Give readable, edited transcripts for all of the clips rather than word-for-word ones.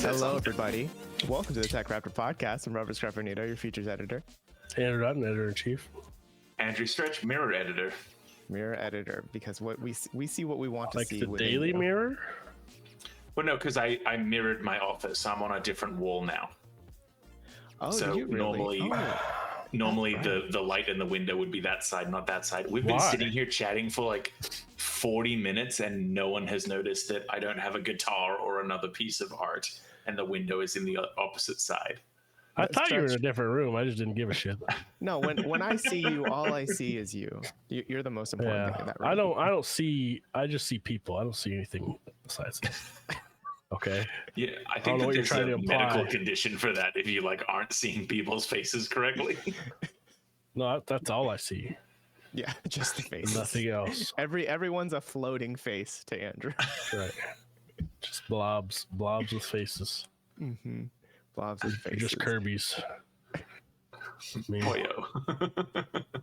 Hello, everybody. Welcome to the TechRaptor Podcast. I'm Robert Scrapernito, your features editor. Andrew Dutton, editor-in-chief. Andrew Stretch, mirror editor. Mirror editor, because what we see what we want to like see. the Daily Mirror? Well, no, because I mirrored my office. I'm on a different wall now. Oh, so you really? normally the light in the window would be that side, not that side. We've been sitting here chatting for like 40 minutes and no one has noticed that I don't have a guitar or another piece of art and the window is in the opposite side. I thought you were in a different room. I just didn't give a shit. No, when I see you, all I see is you. You're the most important thing in that room. I just see people. I don't see anything besides this. Okay. Yeah, I think that there's a medical condition for that if you like aren't seeing people's faces correctly. No, that's all I see. Yeah, just the face. Nothing else. Everyone's a floating face to Andrew. Right. Just blobs with faces. Mm-hmm. Blobs with faces. Just Kirby's.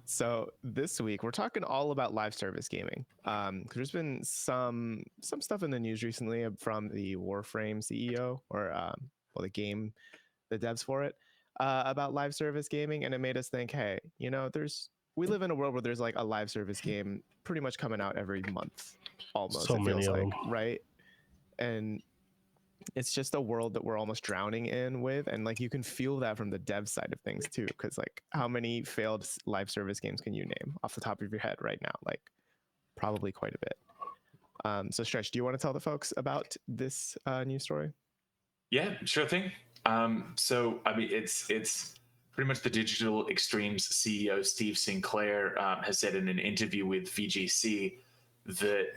So this week we're talking all about live service gaming. Because there's been some stuff in the news recently from the Warframe CEO or the devs for it about live service gaming, and it made us think, hey, we live in a world where there's like a live service game pretty much coming out every month, almost. So many of them, right? And it's just a world that we're almost drowning in with, and like you can feel that from the dev side of things too, because like how many failed live service games can you name off the top of your head right now? Like probably quite a bit. So Stretch, do you want to tell the folks about this news story? Yeah, sure thing. So I mean, it's pretty much the Digital Extremes CEO Steve Sinclair has said in an interview with VGC that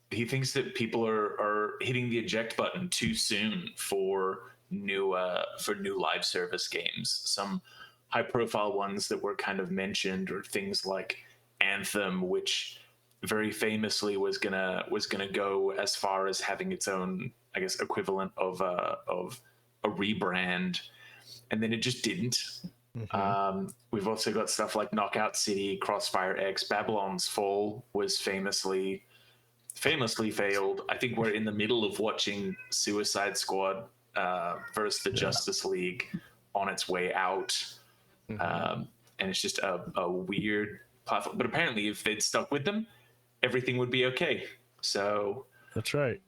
he thinks that people are hitting the eject button too soon for new live service games. Some high-profile ones that were kind of mentioned are things like Anthem, which very famously was gonna go as far as having its own, I guess, equivalent of a rebrand, and then it just didn't. Mm-hmm. We've also got stuff like Knockout City, Crossfire X, Babylon's Fall was famously failed. I think we're in the middle of watching Suicide Squad versus the Justice League on its way out. Mm-hmm. And it's just a weird platform. But apparently if they'd stuck with them, everything would be okay. So that's right.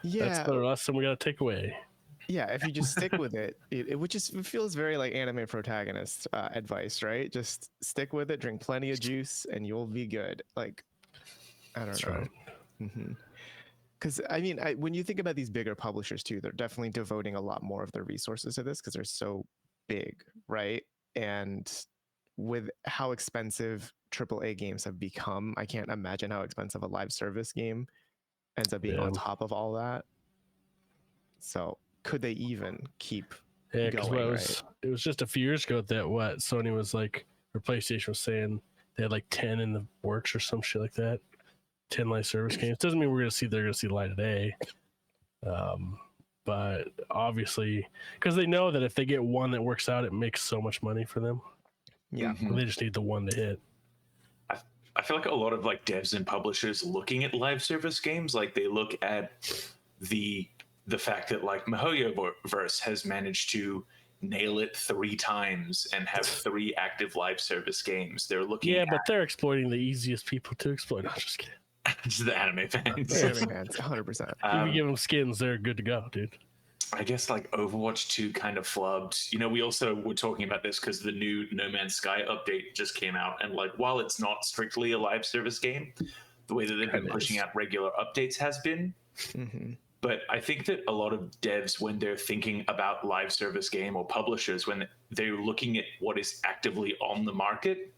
Yeah. That's the lesson we got to take away. Yeah, if you just stick with it, it feels very like anime protagonist advice, right? Just stick with it, drink plenty of juice, and you'll be good. Like, I don't that's know. Right. Because I mean, when you think about these bigger publishers too, they're definitely devoting a lot more of their resources to this because they're so big, right? And with how expensive AAA games have become, I can't imagine how expensive a live service game ends up being on top of all that. So could they even keep going? It was just a few years ago that Sony was like, or PlayStation was saying they had like 10 in the works or some shit like that. 10 live service games. Doesn't mean they're gonna see the light of day. But obviously, because they know that if they get one that works out, it makes so much money for them. Yeah. Mm-hmm. They just need the one to hit. I feel like a lot of like devs and publishers looking at live service games, like they look at the fact that like MiHoYoverse has managed to nail it 3 times and have 3 active live service games. They're looking but they're exploiting the easiest people to exploit. I'm just kidding. Just the anime fans. The anime fans, 100%. If you give them skins, they're good to go, dude. I guess like Overwatch 2 kind of flubbed. We also were talking about this because the new No Man's Sky update just came out, and like while it's not strictly a live service game, the way that they've been pushing out regular updates has been. Mm-hmm. But I think that a lot of devs, when they're thinking about live service game, or publishers, when they're looking at what is actively on the market,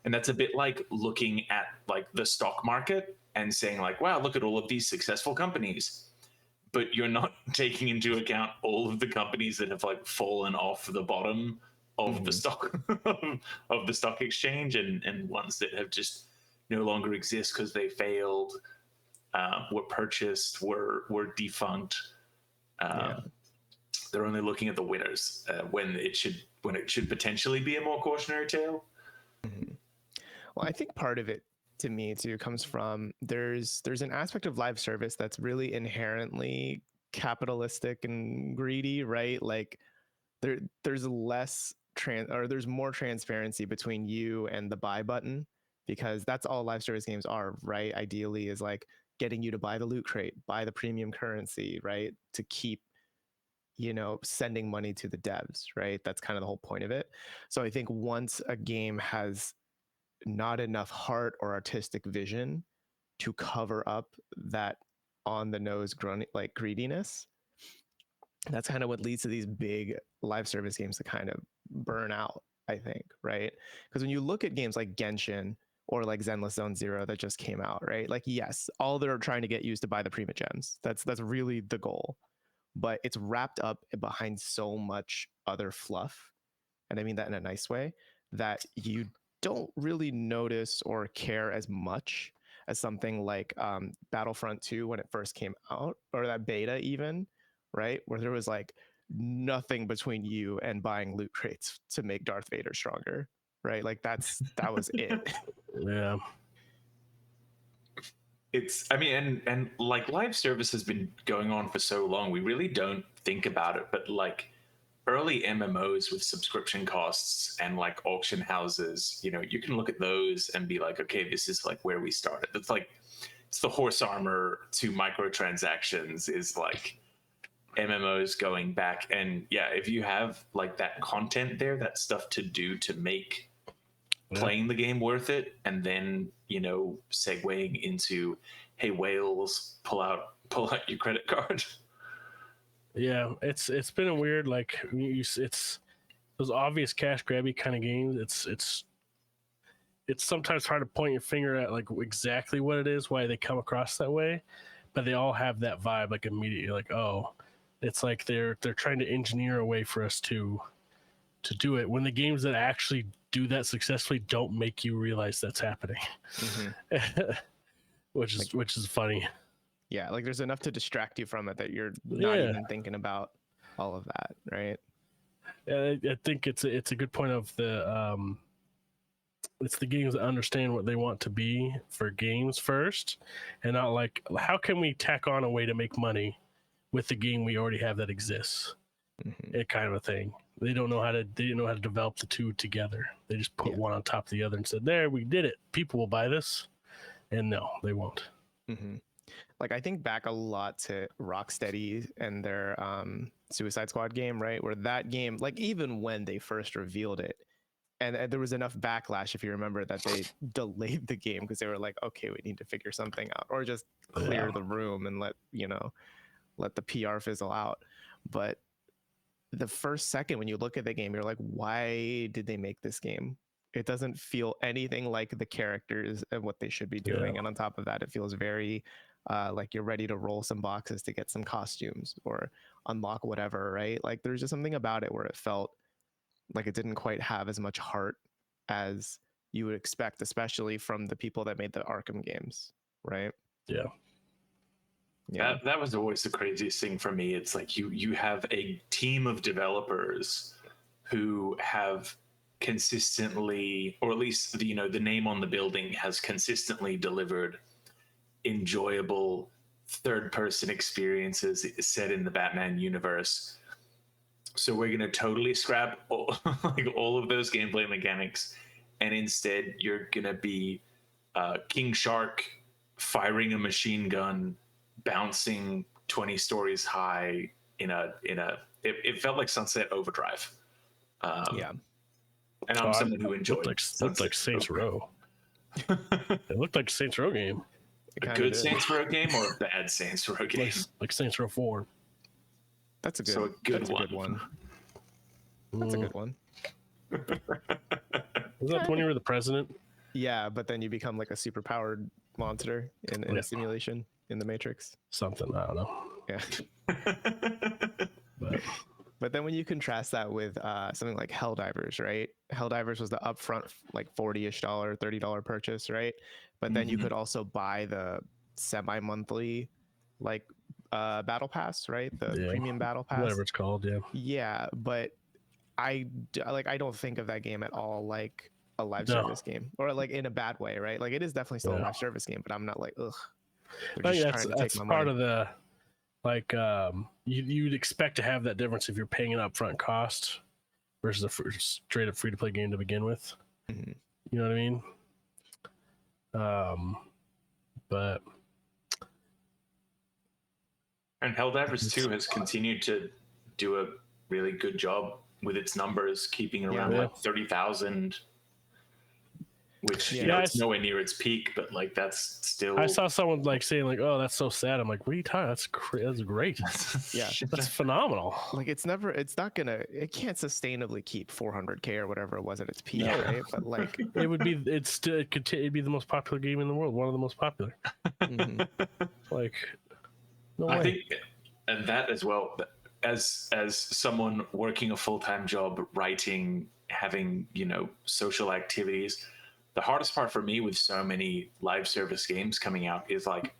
and that's a bit like looking at like the stock market and saying like, wow, look at all of these successful companies. But you're not taking into account all of the companies that have like fallen off the bottom of the stock of the stock exchange, and ones that have just no longer exist because they failed, were purchased, were defunct. They're only looking at the winners when it should potentially be a more cautionary tale. Mm-hmm. Well, I think part of it, to me too, comes from there's an aspect of live service that's really inherently capitalistic and greedy, right? Like there's less there's more transparency between you and the buy button, because that's all live service games are, right? Ideally is like getting you to buy the loot crate, buy the premium currency, right? To keep, sending money to the devs, right? That's kind of the whole point of it. So I think once a game has not enough heart or artistic vision to cover up that on the nose greediness, that's kind of what leads to these big live service games to kind of burn out, I think, right? Because when you look at games like Genshin or like Zenless Zone Zero that just came out, right? Like, yes, all they're trying to get you is to buy the Prima Gems. That's really the goal. But it's wrapped up behind so much other fluff, and I mean that in a nice way, that you don't really notice or care as much as something like Battlefront 2 when it first came out, or that beta even, right? Where there was like nothing between you and buying loot crates to make Darth Vader stronger, right? Like that was it. Yeah. I mean, and like live service has been going on for so long, we really don't think about it, but like early MMOs with subscription costs and like auction houses, you can look at those and be like, okay, this is like where we started. It's the horse armor to microtransactions is like MMOs going back. And yeah, if you have like that content there, that stuff to do to make playing the game worth it, and then segueing into, hey, whales, pull out your credit card. Yeah, it's been a weird, like, it's those obvious cash grabby kind of games. It's sometimes hard to point your finger at like exactly what it is, why they come across that way, but they all have that vibe like immediately, like, oh, it's like they're trying to engineer a way for us to do it, when the games that actually do that successfully don't make you realize that's happening. Mm-hmm. which is funny. Yeah, like there's enough to distract you from it that you're not even thinking about all of that, right? I think it's a good point of the it's the games that understand what they want to be for games first, and not like, how can we tack on a way to make money with the game we already have that exists, it kind of a thing. They didn't know how to develop the two together. They just put one on top of the other and said, there, we did it, people will buy this. And no, they won't. Mm-hmm. Like I think back a lot to Rocksteady and their Suicide Squad game, right? Where that game, like even when they first revealed it, and there was enough backlash, if you remember, that they delayed the game because they were like, okay, we need to figure something out, or just clear the room and let the PR fizzle out. But the first second when you look at the game, you're like, why did they make this game? It doesn't feel anything like the characters and what they should be doing. And on top of that, it feels very like you're ready to roll some boxes to get some costumes or unlock whatever, right? Like there's just something about it where it felt like it didn't quite have as much heart as you would expect, especially from the people that made the Arkham games, right? Yeah. Yeah. That was always the craziest thing for me. It's like you have a team of developers who have consistently, or at least the name on the building has consistently delivered enjoyable third-person experiences set in the Batman universe. So we're going to totally scrap all of those gameplay mechanics, and instead you're going to be King Shark firing a machine gun, bouncing 20 stories high it felt like Sunset Overdrive. And I'm someone who enjoyed looked like Saints Row. It looked like a Saints Row game. A good Saints Row game or a bad Saints Row game? Like Saints Row 4. That's a good one. That's a good one. Was that when you were the president? Yeah, but then you become like a super powered monster in a simulation in the Matrix. Something, I don't know. Yeah. But then when you contrast that with something like Helldivers, right? Helldivers was the upfront like $40-ish, $30 purchase, right? But then you could also buy the semi-monthly like battle pass, right? The premium battle pass, whatever it's called. Yeah, but I don't think of that game at all like a live service game, or like in a bad way, right? Like it is definitely still a live service game, but I'm not like, ugh. I think that's part of Like you'd expect to have that difference if you're paying an upfront cost versus a straight up free to play game to begin with. Mm-hmm. You know what I mean? But And Helldivers 2 has continued to do a really good job with its numbers, keeping around like 30,000, which it's nowhere near its peak, but like that's still. I saw someone like saying like, "Oh, that's so sad." I'm like, "What are you talking? That's great." Yeah, that's phenomenal. Like it can't sustainably keep 400K or whatever it was at its peak, right? But like it'd be the most popular game in the world, one of the most popular. Mm-hmm. Like, no I way. think, and that as well, as someone working a full-time job, writing, having social activities, the hardest part for me with so many live service games coming out is like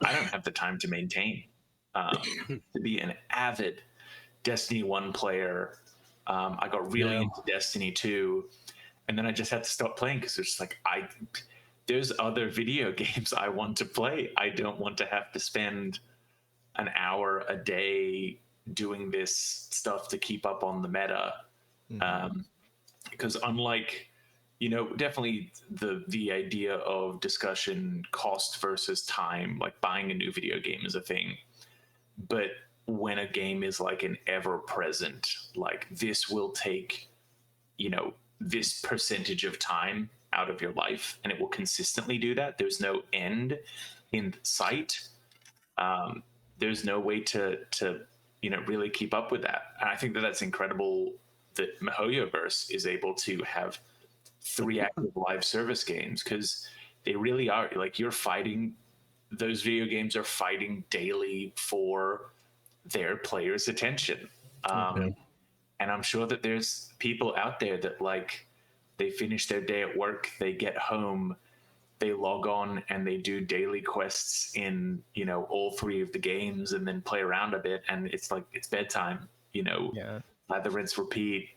I don't have the time to maintain. To be an avid Destiny 1 player, I got really into Destiny 2, and then I just had to stop playing because it's like there's other video games I want to play. I don't want to have to spend an hour a day doing this stuff to keep up on the meta. Because unlike, definitely the idea of discussion, cost versus time, like buying a new video game is a thing. But when a game is like an ever present, like this will take, this percentage of time out of your life, and it will consistently do that. There's no end in sight. There's no way to really keep up with that. And I think that that's incredible that MiHoYoverse is able to have 3 active live service games, because they really are like those video games are fighting daily for their players' attention. And I'm sure that there's people out there that like they finish their day at work, they get home, they log on and they do daily quests in all 3 of the games and then play around a bit, and it's like it's bedtime. Lather, rinse, repeat.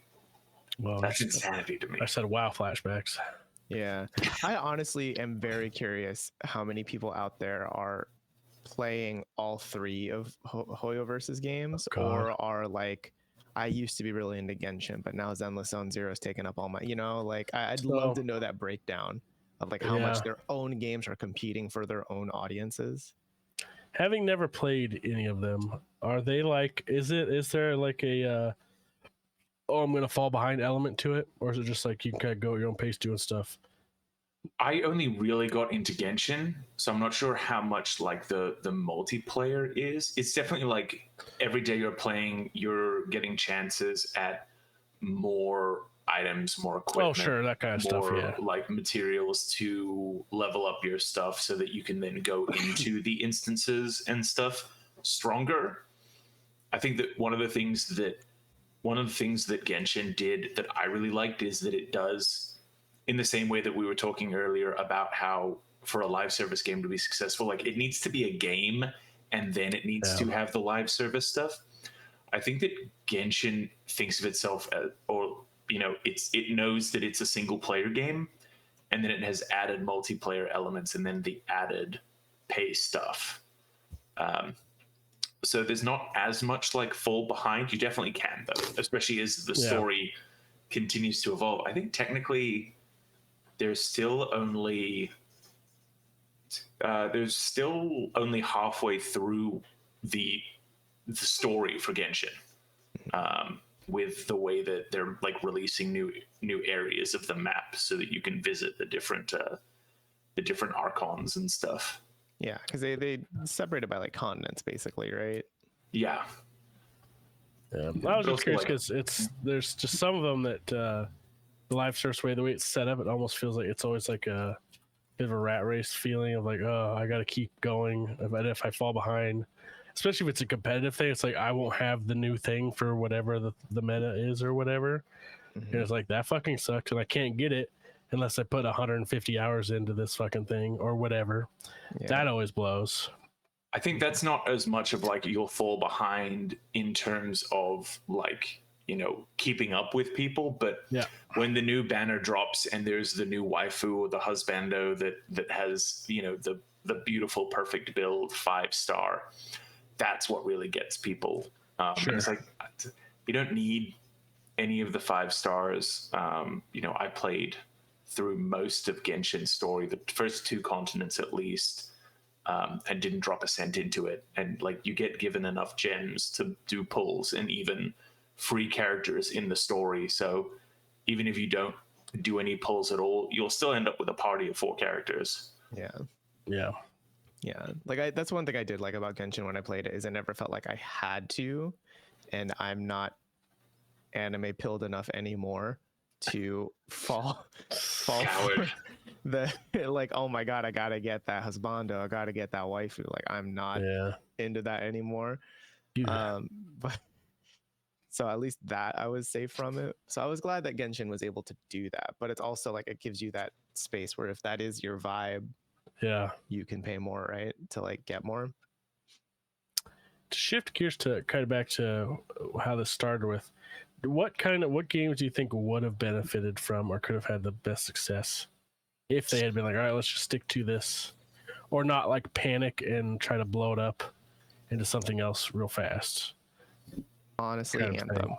Well, that's insanity to me. I said wow flashbacks. Yeah, I honestly am very curious how many people out there are playing all 3 of HoYoverse's games, or are like, I used to be really into Genshin, but now Zenless Zone Zero is taking up all my, like I'd love to know that breakdown of like how much their own games are competing for their own audiences. Having never played any of them, are they like, is there like a I'm gonna fall behind element to it, or is it just like you can kind of go at your own pace doing stuff? I only really got into Genshin, so I'm not sure how much like the multiplayer is. It's definitely like every day you're playing, you're getting chances at more items, more equipment. Oh, sure, that kind of stuff. Yeah, like materials to level up your stuff so that you can then go into the instances and stuff stronger. I think that one of the things that Genshin did that I really liked is that it does, in the same way that we were talking earlier about how for a live service game to be successful, like it needs to be a game and then it needs to have the live service stuff. I think that Genshin thinks of itself as, it knows that it's a single player game, and then it has added multiplayer elements and then the added pay stuff. So there's not as much like fall behind. You definitely can though, especially as the story continues to evolve. I think technically there's still only halfway through the story for Genshin, with the way that they're like releasing new areas of the map so that you can visit the different archons and stuff. Yeah, because they separated by like continents basically, right? Yeah. I was just curious because there's just some of them that the live service way, the way it's set up, it almost feels like it's always like a bit of a rat race feeling of like, oh, I got to keep going. If I fall behind, especially if it's a competitive thing, it's like I won't have the new thing for whatever the meta is or whatever. And it's like, that fucking sucks, and I can't get it unless I put 150 hours into this fucking thing or whatever. That always blows. I think that's not as much of like you'll fall behind in terms of like, keeping up with people, but when the new banner drops and there's the new waifu or the husbando that has, the beautiful perfect build 5-star, that's what really gets people. Sure. It's like you don't need any of the 5 stars. I played through most of Genshin's story, the first 2 continents at least, and didn't drop a cent into it. And like you get given enough gems to do pulls and even free characters in the story. So even if you don't do any pulls at all, you'll still end up with a party of 4 characters. Yeah. Like that's one thing I did like about Genshin when I played it, is I never felt like I had to, and I'm not anime pilled enough anymore to fall Coward. for the like, oh my god, I gotta get that husbando, I gotta get that waifu. Like I'm not into that anymore. But so at least that I was safe from it. So I was glad that Genshin was able to do that. But it's also like it gives you that space where if that is your vibe, you can pay more, right, to like get more. To shift gears to kind of back to how this started with, what games do you think would have benefited from or could have had the best success if they had been like, all right, let's just stick to this, or not like panic and try to blow it up into something else real fast? Honestly, kind of Anthem.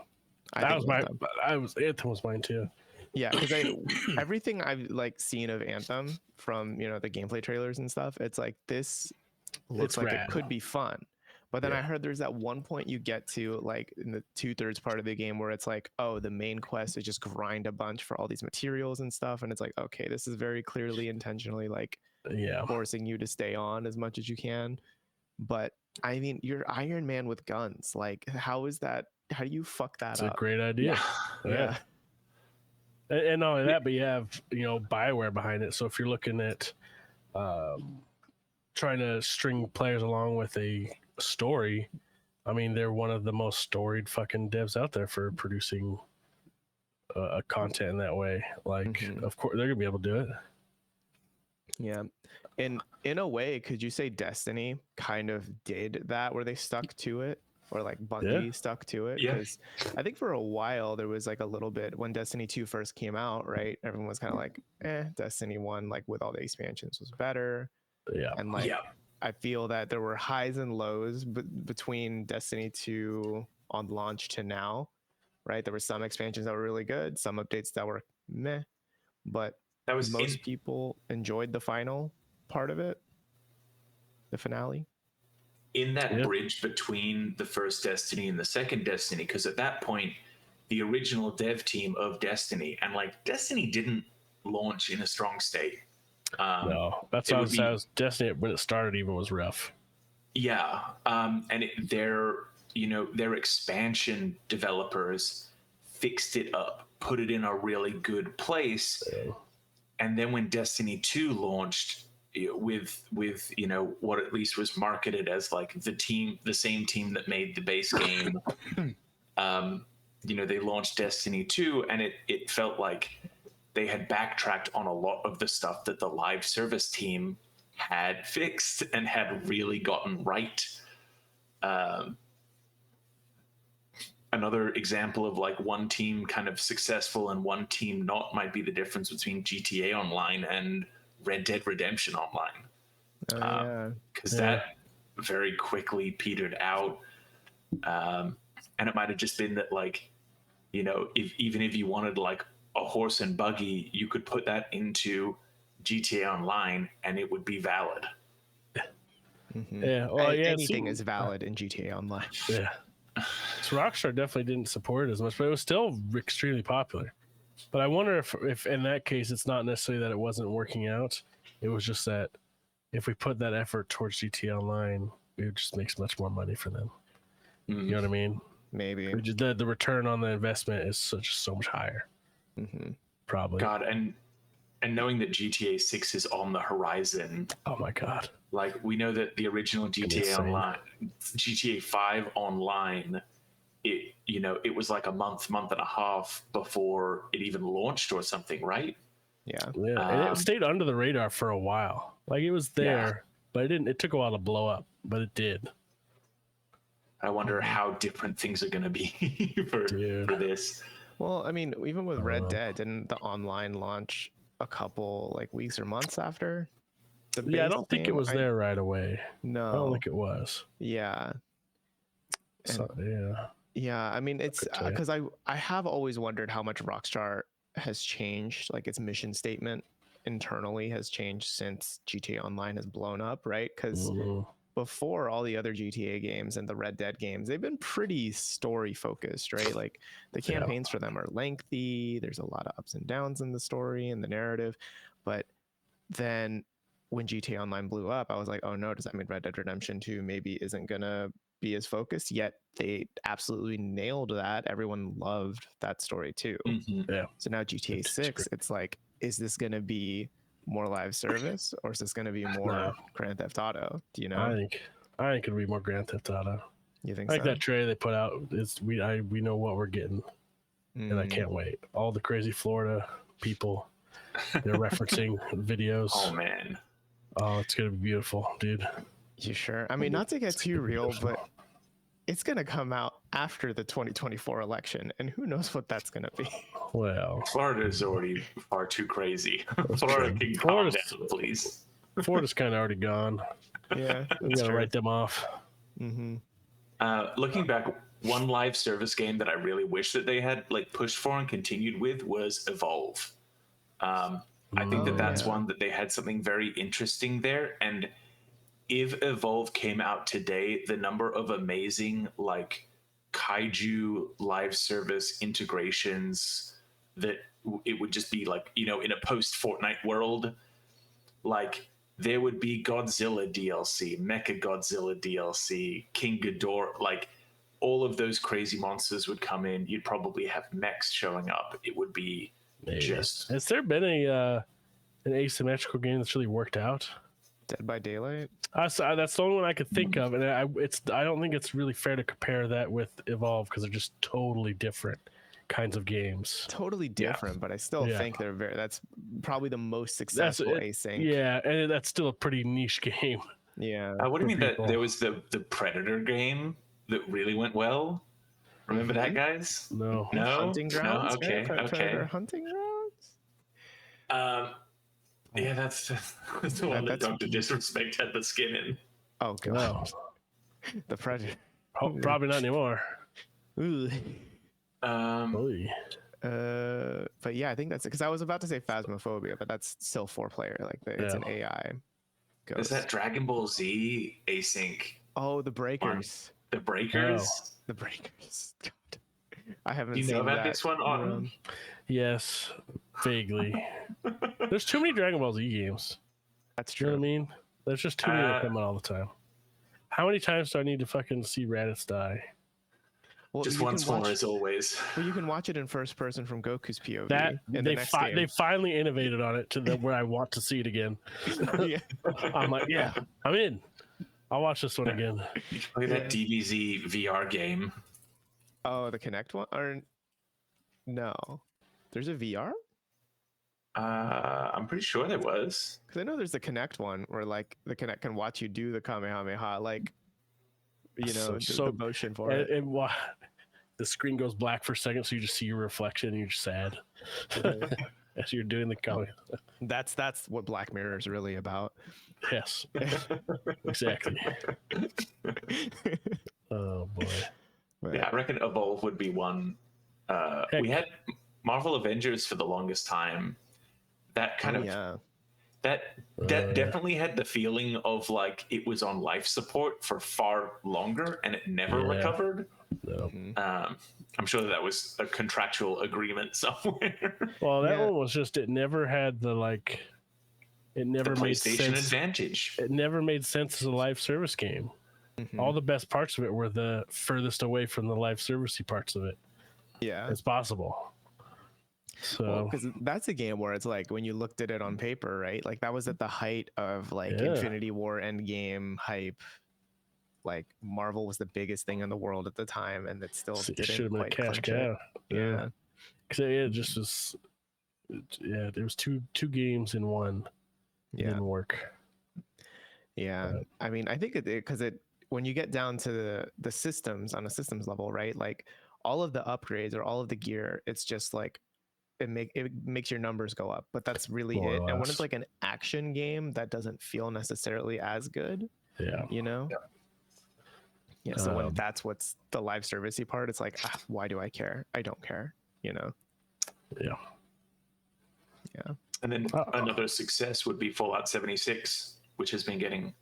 Anthem was mine too. Yeah, because everything I've like seen of Anthem from the gameplay trailers and stuff, it's like this looks like it could be fun. But then I heard there's that one point you get to like in the 2/3 part of the game where it's like, oh, the main quest is just grind a bunch for all these materials and stuff, and it's like, okay, this is very clearly intentionally like forcing you to stay on as much as you can. But I mean, you're Iron Man with guns. Like, how is that? How do you fuck that up? It's a great idea. Yeah. And not only that, but you have BioWare behind it. So if you're looking at trying to string players along with a story, I mean, they're one of the most storied fucking devs out there for producing a content in that way. Like, of course, they're gonna be able to do it. Yeah. And in a way, could you say Destiny kind of did that, where they stuck to it, or like Bungie stuck to it? Because I think for a while there was like a little bit when Destiny 2 first came out, right? Everyone was kind of like, Destiny 1, like with all the expansions, was better. And like, I feel that there were highs and lows between Destiny 2 on launch to now, right? There were some expansions that were really good, some updates that were meh, but most people enjoyed the final part of it, the finale. In that bridge between the first Destiny and the second Destiny, because at that point, the original dev team of Destiny, and like Destiny didn't launch in a strong state. No, that's how I was Destiny when it started even was rough. Yeah. And their expansion developers fixed it up, put it in a really good place. And then when Destiny 2 launched with what at least was marketed as like the same team that made the base game, they launched Destiny 2, and it felt like they had backtracked on a lot of the stuff that the live service team had fixed and had really gotten right. Another example of like one team kind of successful and one team not might be the difference between GTA Online and Red Dead Redemption Online. Because that very quickly petered out. And it might have just been that, like, even if you wanted like a horse and buggy, you could put that into GTA Online and it would be valid. Yeah, well, anything is valid in GTA Online. Yeah. So Rockstar definitely didn't support it as much, but it was still extremely popular. But I wonder if in that case, it's not necessarily that it wasn't working out. It was just that if we put that effort towards GTA Online, it just makes much more money for them. You know what I mean? Maybe. The return on the investment is so much higher. Probably. God, and knowing that GTA 6 is on the horizon. Oh my God. Like, we know that the original GTA Online, GTA 5 Online, it was like a month and a half before it even launched or something, right? Yeah. And it stayed under the radar for a while. Like, it was there, but it took a while to blow up, but it did. I wonder how different things are going to be for this. Well, I mean, even with Red Dead, didn't the online launch a couple like weeks or months after? I don't think it was there right away. No, I don't think it was. Yeah, So, yeah. Yeah, I mean, it's Good tell you. because I have always wondered how much Rockstar has changed, like its mission statement internally has changed since GTA Online has blown up, right? Because Mhm. before all the other GTA games and the Red Dead games, they've been pretty story focused, right? Like the Yeah. campaigns for them are lengthy. There's a lot of ups and downs in the story and the narrative. But then when GTA Online blew up, I was like, oh no, does that mean Red Dead Redemption 2 maybe isn't gonna be as focused? Yet they absolutely nailed that. Everyone loved that story too. Mhm. Yeah. So now GTA It's 6, great. it's like, is this gonna be more live service or is this gonna be more No. Grand Theft Auto? Do you know? I think it'll be more Grand Theft Auto. You think I think so? that trailer they put out is we know what we're getting, and I Mm. can't wait. All the crazy Florida people they're referencing videos. Oh man. Oh, it's gonna be beautiful, dude. You sure? I mean, not to get too real, but it's gonna come out after the 2024 election, and who knows what that's gonna be. Well, Florida is already far too crazy. Florida true. can calm Florida's- down, please. Florida's kind of already gone. Yeah. We That's gotta true. write them off. Mm-hmm. Looking back, one live service game that I really wish that they had like pushed for and continued with was Evolve. I think that that's yeah. one that they had something very interesting there. And if Evolve came out today, the number of amazing like kaiju live service integrations that it would just be like, you know, in a post Fortnite world, like there would be Godzilla DLC, Mecha Godzilla DLC, King Ghidorah, like all of those crazy monsters would come in. You'd probably have mechs showing up. It would be Maybe. just Has there been an asymmetrical game that's really worked out? Dead by Daylight. That's the only one I could think of, and I don't think it's really fair to compare that with Evolve because they're just totally different kinds of games. Totally different, but I still Yeah. think that's probably the most successful async. Yeah, and that's still a pretty niche game. Yeah. what do you mean for that people. there was the Predator game that really went well? Remember that, guys? No. No, Hunting grounds. No, okay, right? Predator okay. hunting grounds. Yeah, that's the one that That's- Dr. Disrespect had the skin in. Oh god. No. The Predator. Probably not anymore. Ooh. Oy. But yeah, I think that's it. Because I was about to say Phasmophobia, but that's still 4-player. Like it's an AI. Is Ghost. that Dragon Ball Z async? Oh, the Breakers. The Breakers? The Breakers. God. I haven't Do you seen know about that. this one, Autumn? Yes, vaguely. There's too many Dragon Ball Z games. That's You know true. what I mean? There's just too many that come out all the time. How many times do I need to fucking see Raditz die? Well, Just you once can more, watch, as always. well, you can watch it in first person from Goku's POV. That in the next game. they finally innovated on it to the where I want to see it again. Yeah. I'm like, yeah, I'm in. I'll watch this one again. You can play that DBZ VR game. Oh, the Kinect one? Or no? There's a VR? I'm pretty sure there was. Because I know there's the Kinect one where like the Kinect can watch you do the Kamehameha, like the motion for it. The screen goes black for a second, so you just see your reflection and you're just sad as you're doing the comment. That's what Black Mirror is really about. Yes, exactly. Oh boy. Yeah, I reckon Evolve would be one. We had Marvel Avengers for the longest time. That kind of that definitely had the feeling of like it was on life support for far longer and it never recovered. No. I'm sure that was a contractual agreement somewhere. Well, that one was just it never had the like. It never made PlayStation sense. Advantage. It never made sense as a live service game. All the best parts of it were the furthest away from the live servicey parts of it. Yeah, It's possible. So because that's a game where it's like when you looked at it on paper, right? Like that was at the height of like Infinity War Endgame hype. Like Marvel was the biggest thing in the world at the time, and it still it didn't should have been a quite cash clinch it. cow. Yeah, because it just was. Yeah, there was two games in one. It didn't work. Yeah, But, I mean, I think because when you get down to the systems on a systems level, right? Like all of the upgrades or all of the gear, it's just like it makes your numbers go up, but that's really More or it. And when less. it's like an action game, that doesn't feel necessarily as good. Yeah. You know. Yeah. So when that's what's the live servicey part, it's like, why do I care? I don't care. Yeah. Yeah. And then another success would be Fallout 76, which has been getting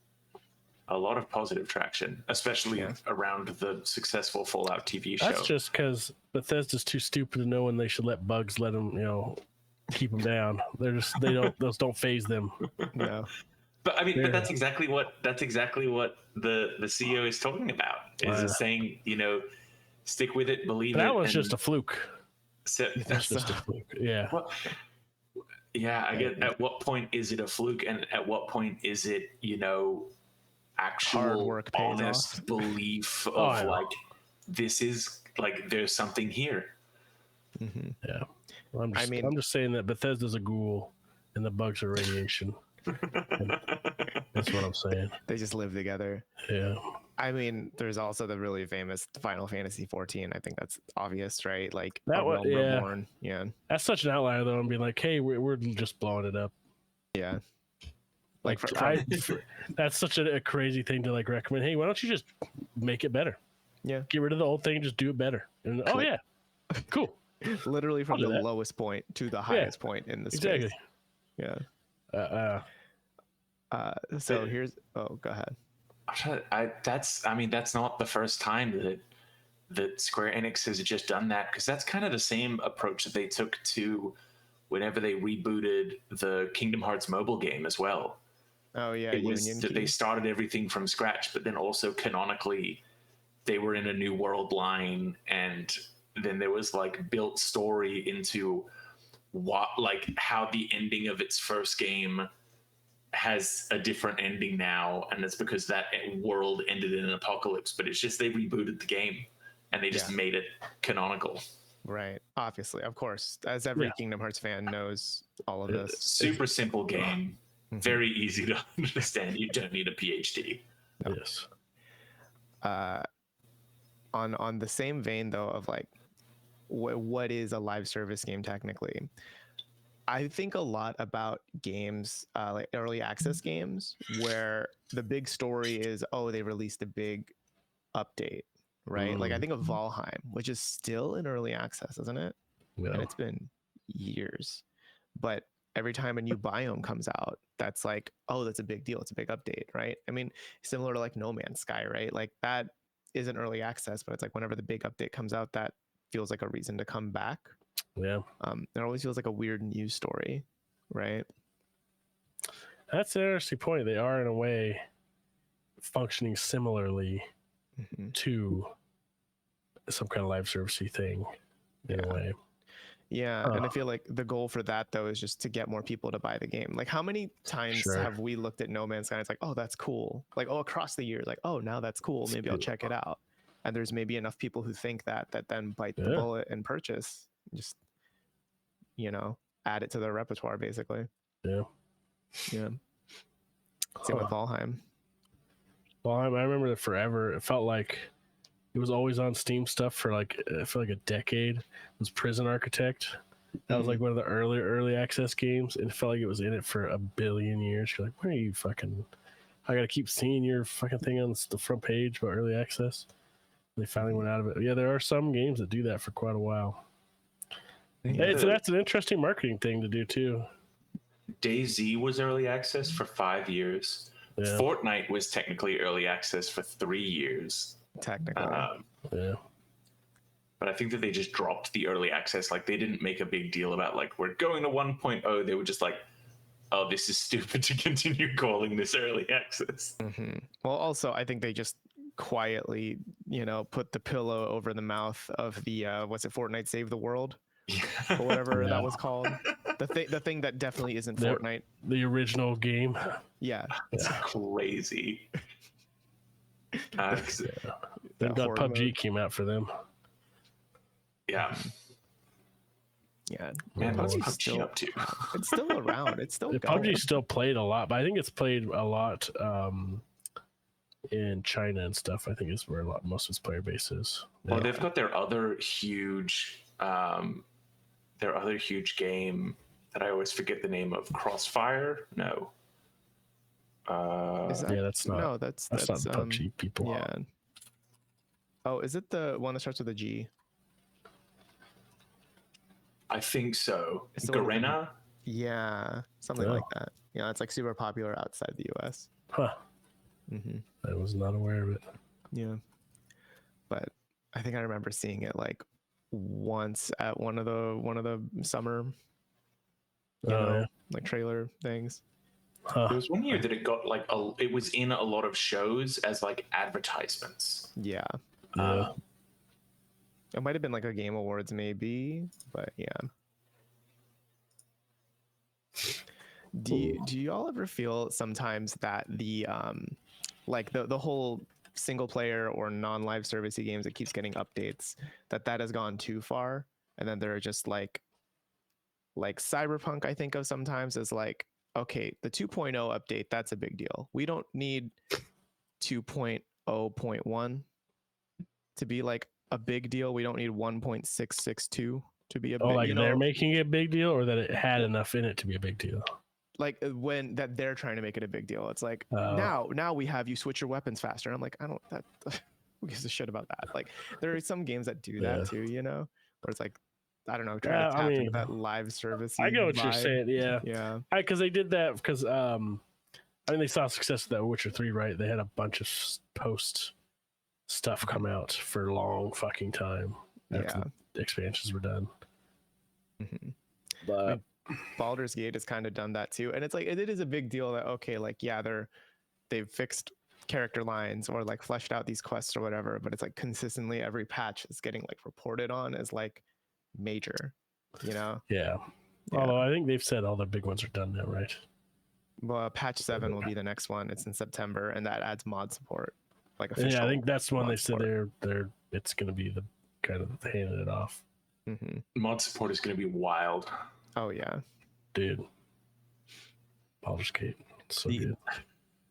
a lot of positive traction, especially around the successful Fallout TV show. That's just because Bethesda's too stupid to know when they should let bugs let them, keep them down. Those don't phase them. No. But I mean, but that's exactly what the CEO is talking about. Is saying, stick with it, believe that it. That was just a fluke. That's just a fluke. Yeah. Well, yeah, I get. At what point is it a fluke, and at what point is it, actual hard work honest off. belief of like, this is like, there's something here. Mm-hmm. Yeah. Well, I'm just saying that Bethesda's a ghoul and the bugs are radiation. That's what I'm saying. They just live together. Yeah. I mean, there's also the really famous Final Fantasy 14. I think that's obvious, right? Like that was reborn. Yeah. That's such an outlier though, and being like, hey, we're just blowing it up. Yeah. Like that's such a crazy thing to like recommend. Hey, why don't you just make it better? Yeah. Get rid of the old thing, just do it better. And cool. Literally from the lowest point to the highest point in the space. Exactly. Yeah. So here's. Oh, go ahead. That's not the first time that Square Enix has just done that, because that's kind of the same approach that they took to whenever they rebooted the Kingdom Hearts mobile game as well. Oh yeah, it was that they started everything from scratch, but then also canonically they were in a new world line, and then there was like built story into what, like how the ending of its first game has a different ending now, and it's because that world ended in an apocalypse, but it's just they rebooted the game and they just made it canonical. Right. Obviously, of course, as every Kingdom Hearts fan knows all of this. Super simple game, very easy to understand. You don't need a PhD. No. Yes. On the same vein though of like what is a live service game technically, I think a lot about games like early access games where the big story is, they released a big update, right? Like I think of Valheim, which is still in early access, isn't it? Yeah. And it's been years, but every time a new biome comes out, that's like, that's a big deal, it's a big update, right? I mean, similar to like No Man's Sky, right? Like that isn't early access, but it's like whenever the big update comes out, that feels like a reason to come back. Yeah. It always feels like a weird news story, right? That's an interesting point. They are in a way functioning similarly to some kind of live servicey thing in a way. Yeah, and I feel like the goal for that though is just to get more people to buy the game. Like how many times have we looked at No Man's Sky and it's like, that's cool. Like, across the years, like, now that's cool. Maybe I'll check it out. And there's maybe enough people who think that then bite the bullet and purchase. Just, add it to their repertoire basically. Yeah. Yeah. Same with Valheim. Valheim, I remember that forever. It felt like it was always on Steam stuff for like, I feel like a decade. It was Prison Architect. That was like one of the early access games, and it felt like it was in it for a billion years. You're like, where are you fucking? I gotta keep seeing your fucking thing on the front page about early access. And they finally went out of it. Yeah, there are some games that do that for quite a while. That's an interesting marketing thing to do too. DayZ was early access for 5 years. Yeah. Fortnite was technically early access for 3 years. Technically. But I think that they just dropped the early access. Like they didn't make a big deal about like, we're going to 1.0. They were just like, this is stupid to continue calling this early access. Well, also, I think they just quietly, put the pillow over the mouth of the, Fortnite Save the World? Or whatever that was called. The thing that definitely isn't Fortnite. The original game. Yeah. It's crazy. Thank God PUBG came out for them. Yeah. Yeah. Man, what's PUBG up to? It's still around. It's still going. PUBG still played a lot, but I think it's played a lot in China and stuff. I think is where most of its player base is. Well, they've got their other huge game that I always forget the name of. Crossfire? No. That's not. No, that's not the PUBG people. Yeah. Oh, is it the one that starts with a G? I think so. It's the one with, like, Garena. yeah, something like that. Yeah, it's like super popular outside the US. Huh. Mm-hmm. I was not aware of it. Yeah, but I think I remember seeing it like once at one of the summer, like trailer things. Huh. There was one year that it got like it was in a lot of shows as like advertisements. Yeah, Yeah. it might have been like a Game Awards maybe, but yeah. Do you all ever feel sometimes that the like the whole single player or non-live servicey games that keeps getting updates, that has gone too far, and then there are just like Cyberpunk I think of sometimes as like, okay, the 2.0 update, that's a big deal. We don't need 2.0.1 to be like a big deal. We don't need 1.662 to be a big, like they're making it a big deal, or that it had enough in it to be a big deal. Like when that they're trying to make it a big deal. It's like now we have you switch your weapons faster. And I'm like, I don't that who gives a shit about that? Like there are some games that do that too, where it's like, I don't know, trying to tap into that live service. I get what you're saying. Yeah. Because they did that because I mean they saw success with that Witcher 3, right? They had a bunch of post stuff come out for a long fucking time after the expansions were done. Mm-hmm. But Baldur's Gate has kind of done that too, and it's like it is a big deal that, okay, like they've fixed character lines or like fleshed out these quests or whatever, but it's like consistently every patch is getting like reported on as like major, yeah. Although I think they've said all the big ones are done now, right? Well, patch 7 will be the next one. It's in September, and that adds mod support, like official. Yeah, I think that's the one they said they're it's going to be the kind of handing it off. Mm-hmm. Mod support is going to be wild. Oh yeah, dude. Baldur's Gate, so good.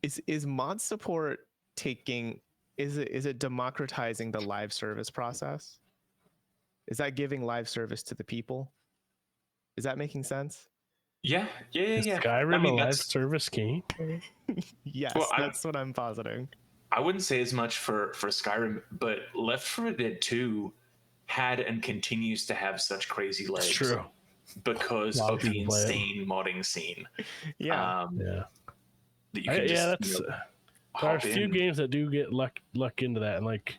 Is mod support is it democratizing the live service process? Is that giving live service to the people? Is that making sense? Yeah. Skyrim a live service game? Yes, well, that's what I'm positing. I wouldn't say as much for Skyrim, but Left 4 Dead 2 had and continues to have such crazy legs. It's true. Because of the insane modding scene. Yeah. That you can just, there are a few games that do get luck into that, and like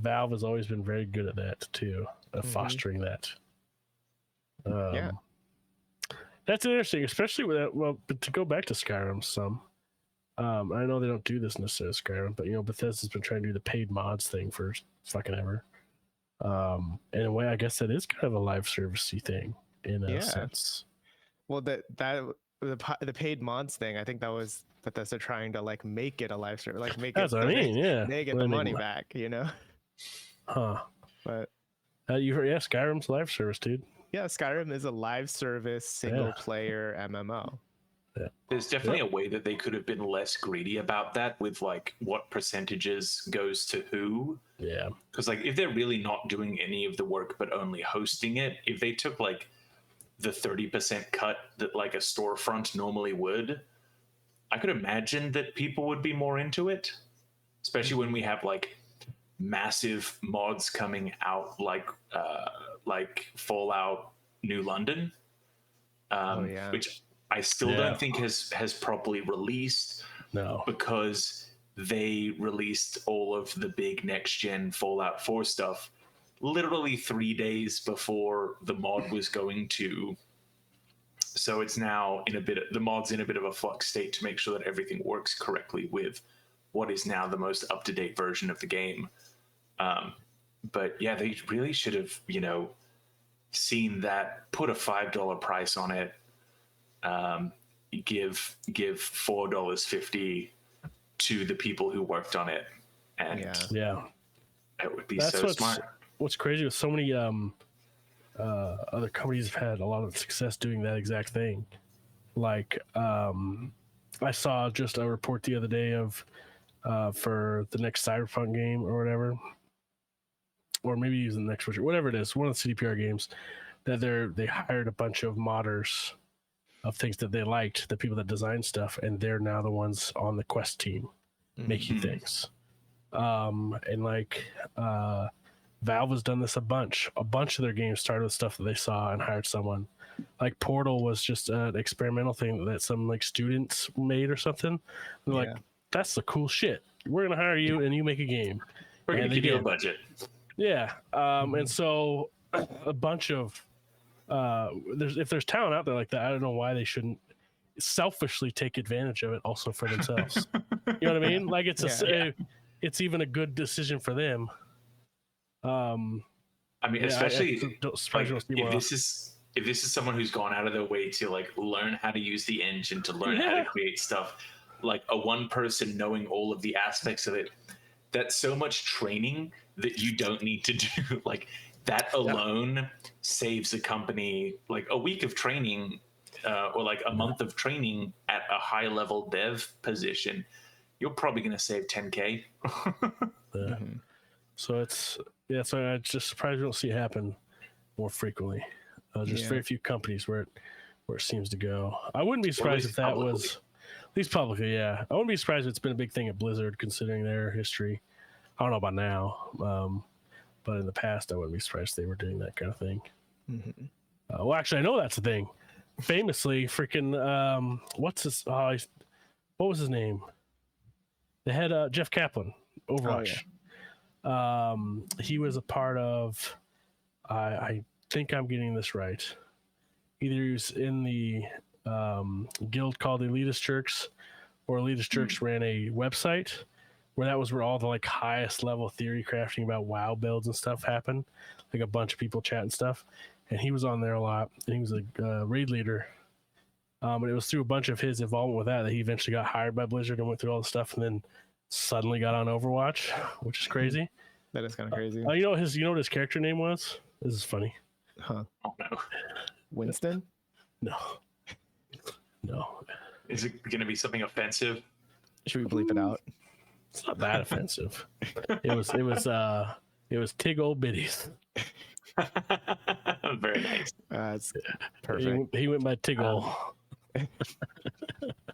Valve has always been very good at that too, fostering that. That's interesting, especially with that. Well, but to go back to Skyrim, I know they don't do this necessarily Skyrim, but Bethesda's been trying to do the paid mods thing for fucking ever. In a way, I guess that is kind of a live servicey thing in a sense. Well, the paid mods thing, I think that was Bethesda trying to like make it a live service, like make that's it. What I mean, yeah. They get the money back, Huh. But you heard, Skyrim's live service, dude. Yeah, Skyrim is a live service single player MMO. Yeah. There's definitely a way that they could have been less greedy about that with like what percentages goes to who. Yeah. Because like if they're really not doing any of the work but only hosting it, if they took like the 30% cut that like a storefront normally would, I could imagine that people would be more into it, especially when we have like massive mods coming out like Fallout New London, which I still don't think has properly released. No, because they released all of the big next gen Fallout 4 stuff literally 3 days before the mod was going to. So it's now the mod's in a bit of a flux state to make sure that everything works correctly with what is now the most up-to-date version of the game. But yeah, they really should have, seen that, put a $5 price on it, give $4.50 to the people who worked on it, and it would be so smart. What's crazy with so many other companies have had a lot of success doing that exact thing. Like I saw just a report the other day of for the next Cyberpunk game or whatever, or maybe using the next Witcher, whatever it is, one of the CDPR games, that they hired a bunch of modders of things that they liked, the people that design stuff, and they're now the ones on the quest team making things. And like Valve has done this a bunch. A bunch of their games started with stuff that they saw and hired someone. Like Portal was just an experimental thing that some like students made or something. They're like, that's the cool shit. We're gonna hire you and you make a game. We're going to give you a budget. Yeah. And so a bunch of if there's talent out there like that, I don't know why they shouldn't selfishly take advantage of it also for themselves. You know what I mean? Like it's it's even a good decision for them. I mean, especially like, if this is someone who's gone out of their way to like learn how to use the engine, to learn how to create stuff, like a one person knowing all of the aspects of it, that's so much training that you don't need to do. Like that alone saves a company like a week of training or like a month of training at a high level dev position. You're probably going to save 10K. So it's so I just surprised we don't see it happen more frequently. There's very few companies where it seems to go. I wouldn't be surprised if that was at least publicly. I wouldn't be surprised if it's been a big thing at Blizzard considering their history. I don't know about now, but in the past I wouldn't be surprised if they were doing that kind of thing. Well, actually, I know that's the thing. Famously, freaking what was his name? They had Jeff Kaplan, Overwatch. He was a part of. I think I'm getting this right. Either he was in the guild called Elitist Jerks, or Elitist Jerks ran a website where all the like highest level theory crafting about WoW builds and stuff happened. Like a bunch of people chatting stuff, and he was on there a lot. And he was a raid leader. And it was through a bunch of his involvement with that he eventually got hired by Blizzard and went through all the stuff, and then suddenly got on Overwatch, which is crazy. That is kind of crazy. You know what his character name was? This is funny. Huh? Oh no, Winston? No. Is it going to be something offensive? Should we bleep it out? It's not that offensive. It was Tig Old Biddies. Very nice. That's perfect. He went by Tiggle.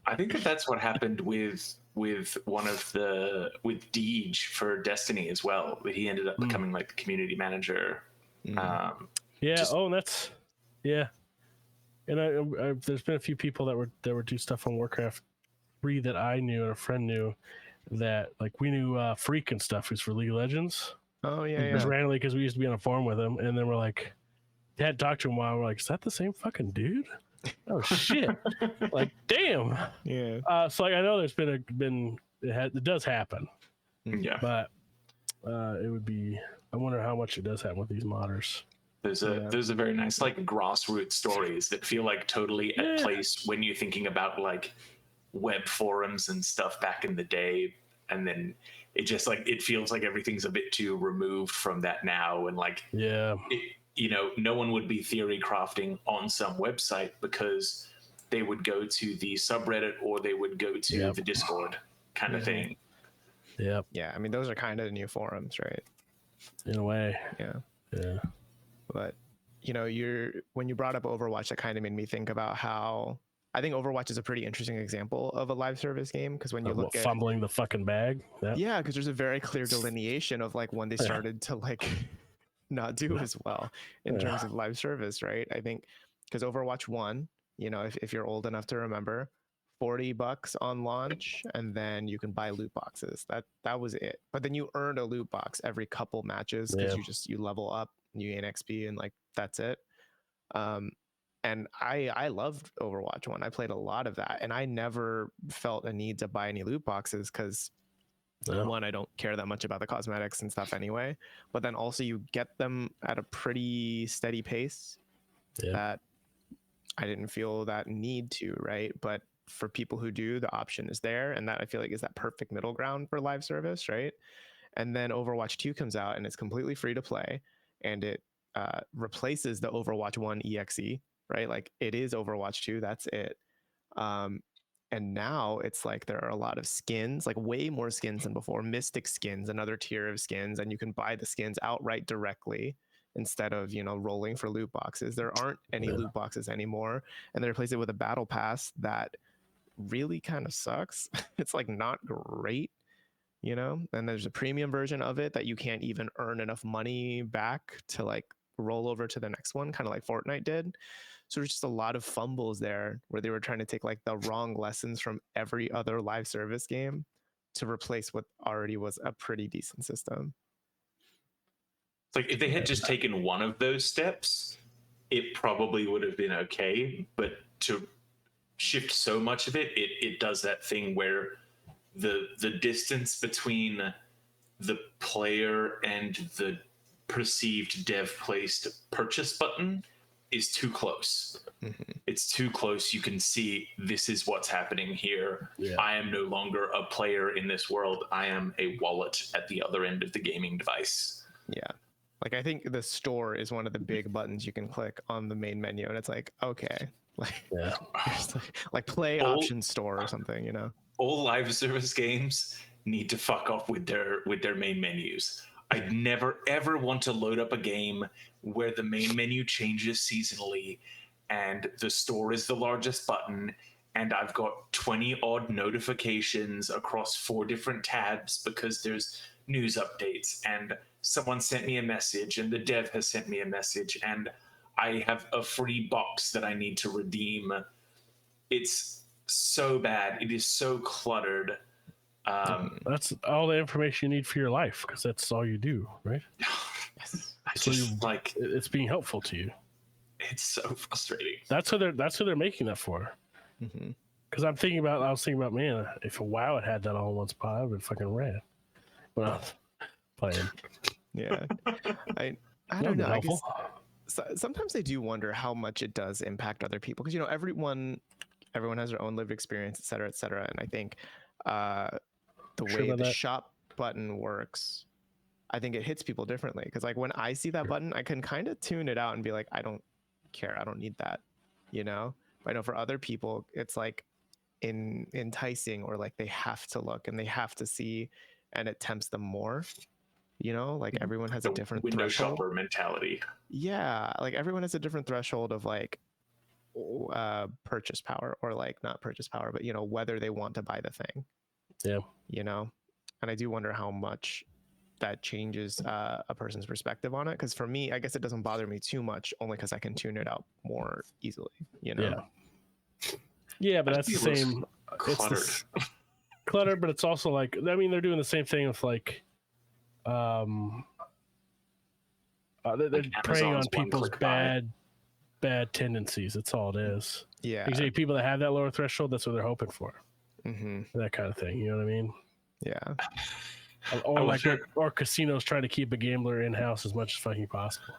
I think that's what happened with Deej for Destiny as well. But he ended up becoming like the community manager. And there's been a few people that would do stuff on Warcraft 3 that I knew and a friend knew, that like we knew Freak and stuff who's for League of Legends. Oh yeah. Just randomly because we used to be on a forum with him, and then we're like, hadn't talked to him a while. We're like, is that the same fucking dude? Oh shit! Like, damn. Yeah. So like, I know there's it does happen. Yeah. But it would be. I wonder how much it does happen with these modders. There's a very nice like grassroots stories that feel like totally at place when you're thinking about like web forums and stuff back in the day, and then it just like it feels like everything's a bit too removed from that now, and like no one would be theory crafting on some website because they would go to the subreddit or they would go to the Discord kind of thing. Yep. Yeah, I mean those are kind of new forums, right? In a way. Yeah. But when you brought up Overwatch, that kind of made me think about how I think Overwatch is a pretty interesting example of a live service game, because when you look at fumbling the fucking bag. Yeah, because there's a very clear delineation of like when they started to like not do as well in terms of live service, right? I think because Overwatch 1, if you're old enough to remember, $40 on launch, and then you can buy loot boxes. That was it. But then you earned a loot box every couple matches because you level up, you gain XP, and like that's it. And I loved Overwatch 1. I played a lot of that, and I never felt a need to buy any loot boxes because one, I don't care that much about the cosmetics and stuff anyway. But then also you get them at a pretty steady pace that I didn't feel that need to, right? But for people who do, the option is there, and that I feel like is that perfect middle ground for live service, right? And then Overwatch 2 comes out, and it's completely free to play, and it replaces the Overwatch 1 EXE, right? Like it is Overwatch 2, that's it. And now it's like there are a lot of skins, like way more skins than before. Mystic skins, another tier of skins, and you can buy the skins outright directly instead of rolling for loot boxes. There aren't any loot boxes anymore, and they replace it with a battle pass that really kind of sucks. It's like not great. you know, and there's a premium version of it that you can't even earn enough money back to like roll over to the next one, kind of like Fortnite did. So there's just a lot of fumbles there where they were trying to take like the wrong lessons from every other live service game to replace what already was a pretty decent system. It's like if they had just taken one of those steps, it probably would have been okay. But to shift so much of it, it does that thing where the distance between the player and the perceived dev placed purchase button is too close. It's too close. You can see this is what's happening here. I am no longer a player in this world. I am a wallet at the other end of the gaming device. Yeah. Like I think the store is one of the big buttons you can click on the main menu, and it's like, okay, like like play option store or something, you know. All live service games need to fuck off with their main menus. I'd never ever want to load up a game where the main menu changes seasonally and the store is the largest button and I've got 20 odd notifications across 4 different tabs because there's news updates and someone sent me a message and the dev has sent me a message and I have a free box that I need to redeem. It's so bad. It is so cluttered. That's all the information you need for your life because that's all you do, right? So like it's being helpful to you. It's so frustrating. That's who they're making that for. Because I was thinking about, man, if WoW had that all in one spot, I would have been fucking rad. When I was playing. Yeah, I don't know. I guess, sometimes I do wonder how much it does impact other people because you know everyone has their own lived experience, et cetera, and I think the way the shop button works, I think it hits people differently because like when I see that button, I can kind of tune it out and be like, I don't care, I don't need that, you know. But I know for other people, it's like enticing or like they have to look and they have to see, and it tempts them more. You know, like everyone has a different window threshold. shopper mentality. Yeah, like everyone has a different threshold of like purchase power or like not purchase power, but you know whether they want to buy the thing. Yeah, you know, and I do wonder how much that changes a person's perspective on it. Because for me, I guess it doesn't bother me too much, only because I can tune it out more easily. You know. Yeah, but that's the same. Cluttered. It's cluttered, but it's also like I mean they're doing the same thing with like. They're preying on people's bad tendencies. That's all it is. Yeah. Usually people that have that lower threshold, that's what they're hoping for. That kind of thing. You know what I mean? Yeah. Or casinos trying to keep a gambler in house as much as fucking possible.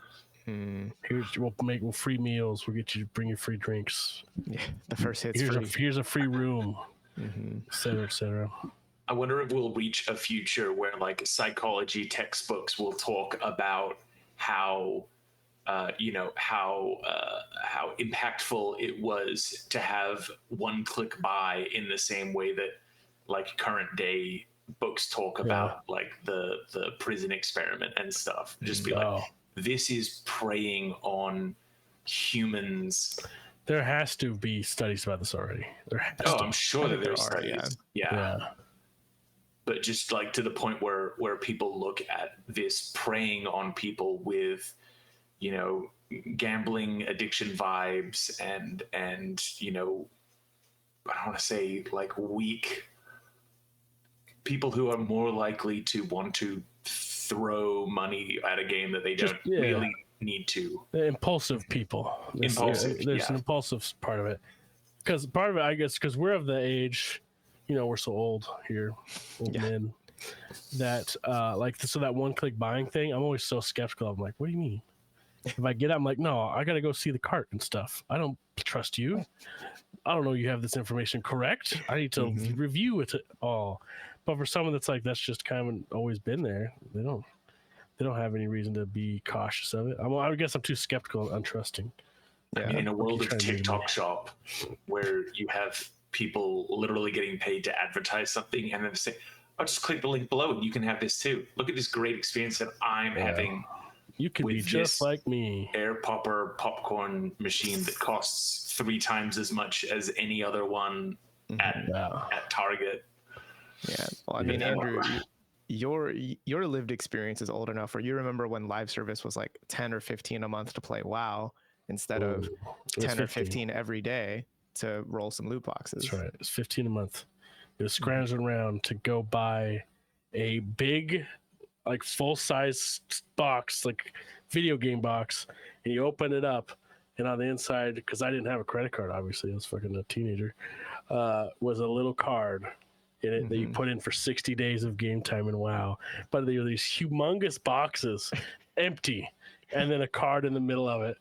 We'll free meals. We'll get you to bring your free drinks. Yeah. The first hit's free. Here's a free room. Et cetera, et cetera. I wonder if we'll reach a future where like psychology textbooks will talk about how how impactful it was to have one-click buy in the same way that like current day books talk about like the prison experiment and stuff. Just be like, this is preying on humans. There has to be studies about this already. I'm sure that there are studies. Yeah. But just like to the point where people look at this preying on people with, you know, gambling addiction vibes and you know, I don't want to say like weak people who are more likely to want to throw money at a game that they don't really need to. Impulsive people. There's an impulsive part of it. Because part of it, I guess, because we're of the age, you know, we're so old here, old men, that so that one-click buying thing, I'm always so skeptical. I'm like, what do you mean? If I get it, I'm like, no, I got to go see the cart and stuff. I don't trust you. I don't know you have this information correct. I need to review it all. But for someone that's like, that's just kind of always been there, they don't have any reason to be cautious of it. I guess I'm too skeptical and untrusting. I mean, in a world of TikTok shop where you have people literally getting paid to advertise something and then say, I'll just click the link below and you can have this too. Look at this great experience that I'm having. You can be just like me. Air popper popcorn machine that costs 3 times as much as any other one at Target. Yeah. Well, I mean, Andrew, your lived experience is old enough where you remember when live service was like 10 or 15 a month to play WoW instead of 10 or 15 every day to roll some loot boxes. That's right. It's 15 a month. It was scrounging around to go buy a big, like full size box, like video game box, and you open it up, and on the inside, because I didn't have a credit card, obviously, I was fucking a teenager, was a little card in it that you put in for 60 days of game time in WoW. But they were these humongous boxes, empty, and then a card in the middle of it.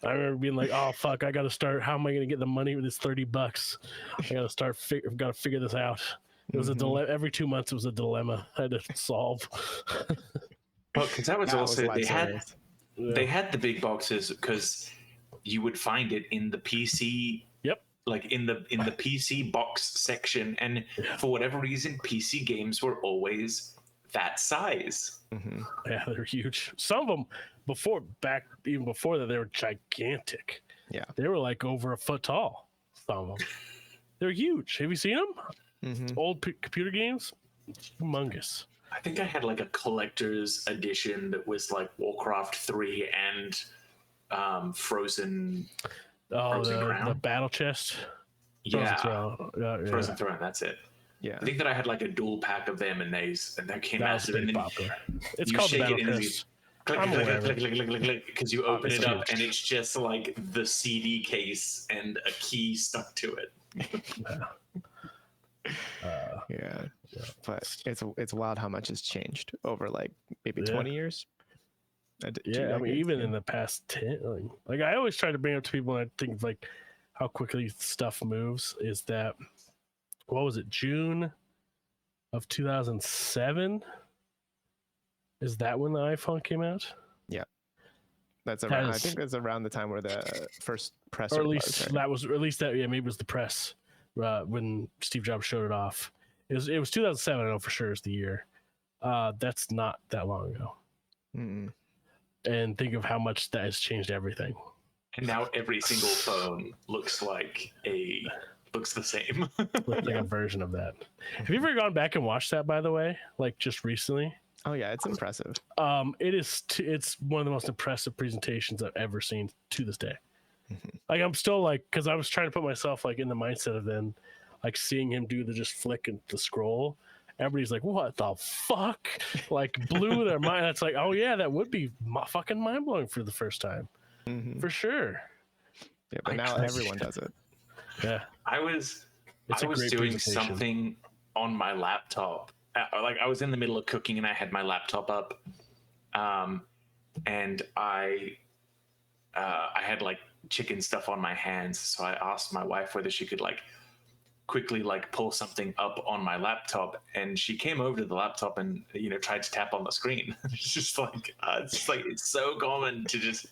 I remember being like, "Oh fuck, I got to start. How am I going to get the money with this $30? I got to start. I've got to figure this out." It was a dilemma. Every 2 months, it was a dilemma I had to solve. Well, because that was also they had the big boxes because you would find it in the PC. Yep. Like in the PC box section, and for whatever reason, PC games were always that size. Yeah, they're huge. Some of them even before that, they were gigantic. Yeah, they were like over a foot tall. Some of them, they're huge. Have you seen them? Old computer games, humongous. I think I had like a collector's edition that was like Warcraft 3 and Frozen. The battle chest. Yeah. Frozen Throne. That's it. Yeah. I think that I had like a dual pack of them, and that came out. And popular. It's called the battle chest. Click, because you open it up and it's just like the CD case and a key stuck to it. Yeah, but it's wild how much has changed over like maybe 20 years. I mean, even in the past 10, like I always try to bring up to people, and I think like how quickly stuff moves. Is that what was it? June of 2007? Is that when the iPhone came out? Yeah, that's around. I think that's around the time where the first press, or at least maybe it was the press. When Steve Jobs showed it off, it was 2007. I know for sure is the year. That's not that long ago. And think of how much that has changed everything. And now every single phone looks the same. Like a version of that. Have you ever gone back and watched that? By the way, like just recently. Oh yeah, it's impressive. It's one of the most impressive presentations I've ever seen to this day. Like I'm still like, because I was trying to put myself like in the mindset of then like seeing him do the just flick and the scroll. Everybody's like, what the fuck? Like blew their mind. That's like, oh yeah, that would be fucking mind blowing for the first time, for sure. Yeah, but now everyone does it. Yeah, I was doing something on my laptop. Like I was in the middle of cooking and I had my laptop up, and I had like chicken stuff on my hands, so I asked my wife whether she could like quickly like pull something up on my laptop, and she came over to the laptop and tried to tap on the screen. It's so common to just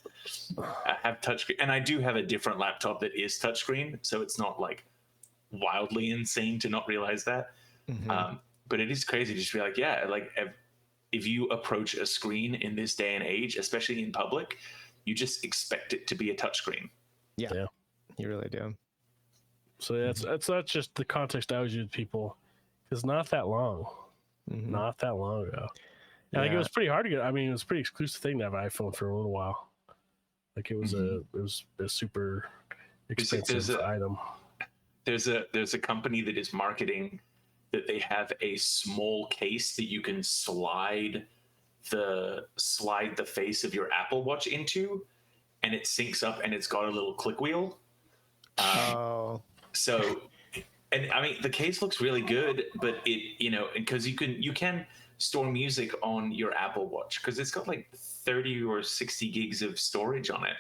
have touchscreen, and I do have a different laptop that is touchscreen, so it's not like wildly insane to not realize that. But it is crazy to just be like, yeah, like if you approach a screen in this day and age, especially in public, you just expect it to be a touchscreen. Yeah, you really do. So that's just the context I always use with people. It's not that long, not that long ago. And like it was pretty hard to get. I mean, it was a pretty exclusive thing to have an iPhone for a little while. Like it was a super expensive item. There's a company that is marketing that they have a small case that you can slide the face of your Apple Watch into, and it syncs up, and it's got a little click wheel. So, and I mean, the case looks really good, but because you can store music on your Apple Watch because it's got like 30 or 60 gigs of storage on it.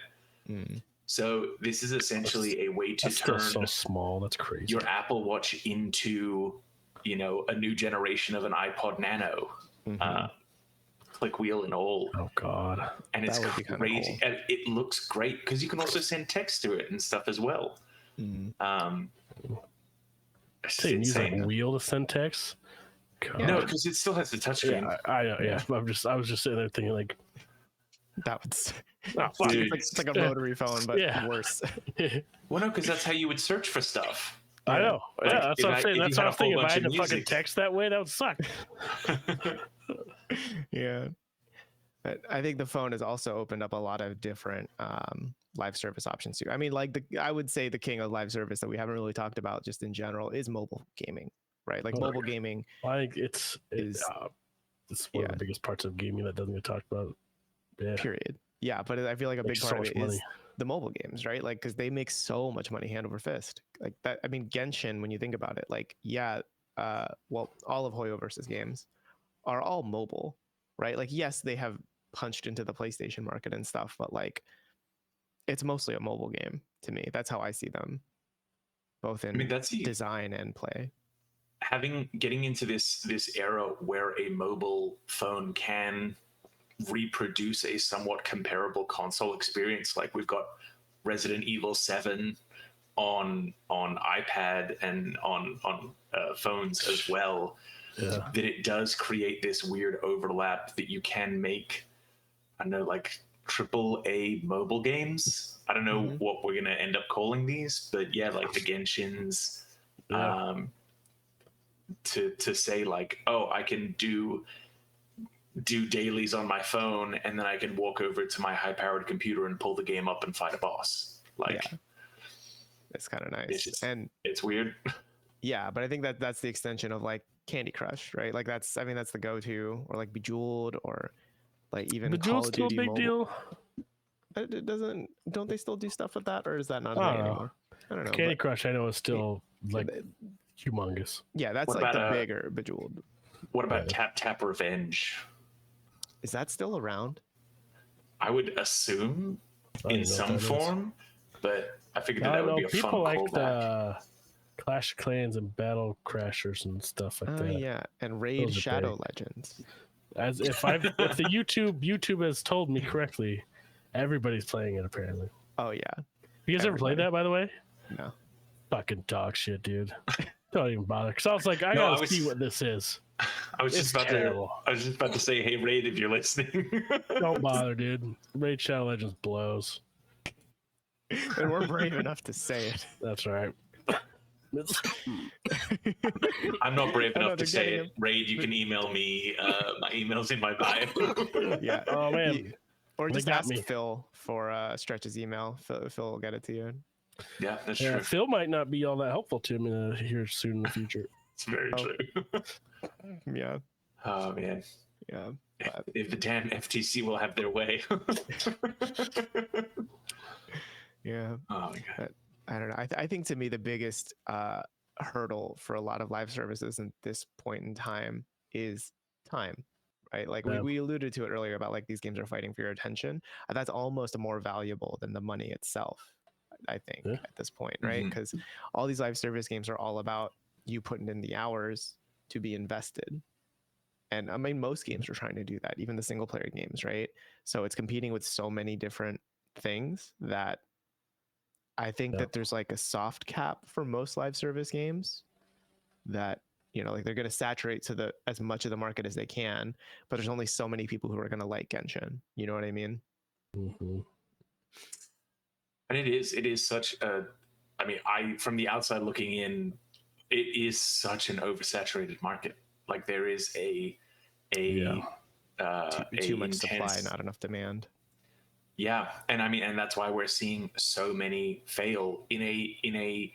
So this is essentially a way to turn so small. That's crazy. Your Apple Watch into a new generation of an iPod Nano. Click wheel and all. Oh god. And it's crazy. Cool. And it looks great because you can also send text to it and stuff as well. So you use a wheel to send text? God. No, because it still has the touchscreen. Yeah, I know. Yeah, I was just sitting there thinking like that was it's like a rotary phone, but worse. Well, no, because that's how you would search for stuff. I know. Like, Yeah, that's what I'm saying. if That's you what had I a was thinking. whole If I bunch had of to fucking music- text that way, that would suck. Yeah. But I think the phone has also opened up a lot of different live service options too. I mean, like I would say the king of live service that we haven't really talked about just in general is mobile gaming, right? Like Oh, mobile gaming I think it's one of yeah. the biggest parts of gaming that doesn't get talked about. Yeah, period. Yeah, but I feel like a big makes part so of much it money. is the mobile games, right? Like, because they make so much money hand over fist. Like that. I mean, Genshin, when you think about it, like, yeah, well, all of Hoyo versus games are all mobile, right? Like, yes, they have punched into the PlayStation market and stuff, but like, it's mostly a mobile game to me. That's how I see them, both in that's design and play. Getting into this era where a mobile phone can reproduce a somewhat comparable console experience. Like we've got Resident Evil 7 on iPad and on phones as well. Yeah. That it does create this weird overlap that you can make, I don't know, like AAA mobile games. I don't know what we're gonna end up calling these, but yeah, like the Genshins. Yeah. To say like, oh, I can do dailies on my phone, and then I can walk over to my high-powered computer and pull the game up and fight a boss. Like, yeah. It's kind of nice, and it's weird. Yeah, but I think that's the extension of like Candy Crush, right? Like that's the go-to, or like Bejeweled, or like even Bejeweled's Call of still a Duty big Mobile. deal. It doesn't. Don't they still do stuff with that, or is that not a I thing don't know. anymore? I don't know. Candy Crush, I know, is still like humongous. Yeah, that's What like the about, bigger Bejeweled. What about Tap Tap Revenge? Is that still around? I would assume in some form, but I figured that would be a fun people like callback. the Clash of Clans and Battle Crashers and stuff like that. Yeah, and Raid Those are Shadow big. Legends. As if the YouTube has told me correctly, everybody's playing it apparently. Oh yeah. You guys ever played that, by the way? No. Fucking dog shit, dude. Don't even bother. Because I was like, I gotta see what this is. I was just about to say, hey Raid, if you're listening. Don't bother, dude. Raid Shadow Legends blows. And we're brave enough to say it. That's right. I'm not brave enough to say it. Raid, you can email me. My email's in my bio. Yeah. Oh man. Or just ask Phil for Stretch's email. Phil will get it to you. Yeah, that's true. Phil might not be all that helpful to him here soon in the future. It's very true. Yeah. Oh man. Yeah. If the damn FTC will have their way. Yeah. Oh my god. I don't know. I think to me the biggest hurdle for a lot of live services at this point in time is time, right? Like we alluded to it earlier about like these games are fighting for your attention. That's almost more valuable than the money itself, I think, at this point, right? Because all these live service games are all about you putting in the hours to be invested. And I mean, most games are trying to do that, even the single player games, right? So it's competing with so many different things that I think that there's like a soft cap for most live service games that, you know, like they're going to saturate to as much of the market as they can, but there's only so many people who are going to like Genshin. You know what I mean? Mm-hmm. And it is such a, I mean, from the outside looking in, it is such an oversaturated market. Like there is too much supply, not enough demand. Yeah, and I mean, and that's why we're seeing so many fail in a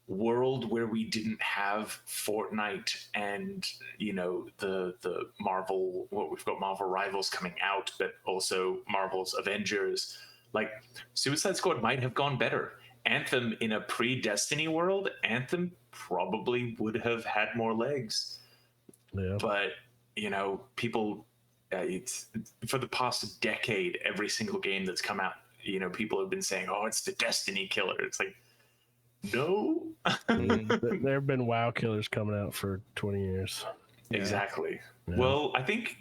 world where we didn't have Fortnite and, you know, the Marvel. Well, we've got Marvel Rivals coming out, but also Marvel's Avengers. Like Suicide Squad might have gone better. Anthem in a pre-Destiny world, Anthem probably would have had more legs. Yeah, but you know, people. It's for the past decade, every single game that's come out, you know, people have been saying, oh, it's the Destiny killer. It's like, no. There have been WoW killers coming out for 20 years. Exactly. Yeah. Well, I think,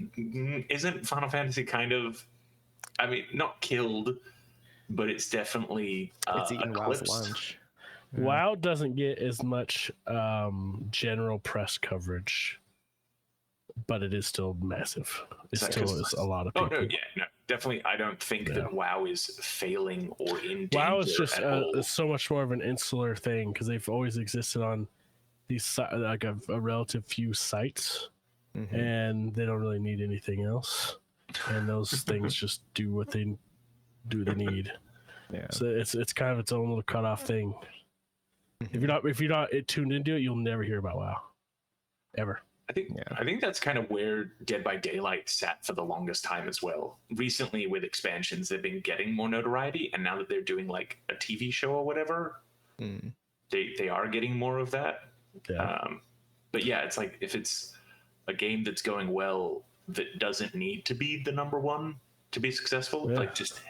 isn't Final Fantasy kind of, I mean, not killed, but it's definitely it's eaten WoW's lunch. Yeah. WoW doesn't get as much general press coverage, but it is still massive. It still is a lot of people. Oh, no, yeah, no. definitely, I don't think that WoW is failing or in danger WoW is just at all. so much more of an insular thing because they've always existed on these like a relative few sites, and they don't really need anything else. And those things just do what they need. Yeah. So it's kind of its own little cutoff thing. If you're not tuned into it, you'll never hear about WoW, ever. I think that's kind of where Dead by Daylight sat for the longest time as well. Recently, with expansions, they've been getting more notoriety, and now that they're doing like a TV show or whatever, they are getting more of that. Yeah. But yeah, it's like if it's a game that's going well that doesn't need to be the number one to be successful, like just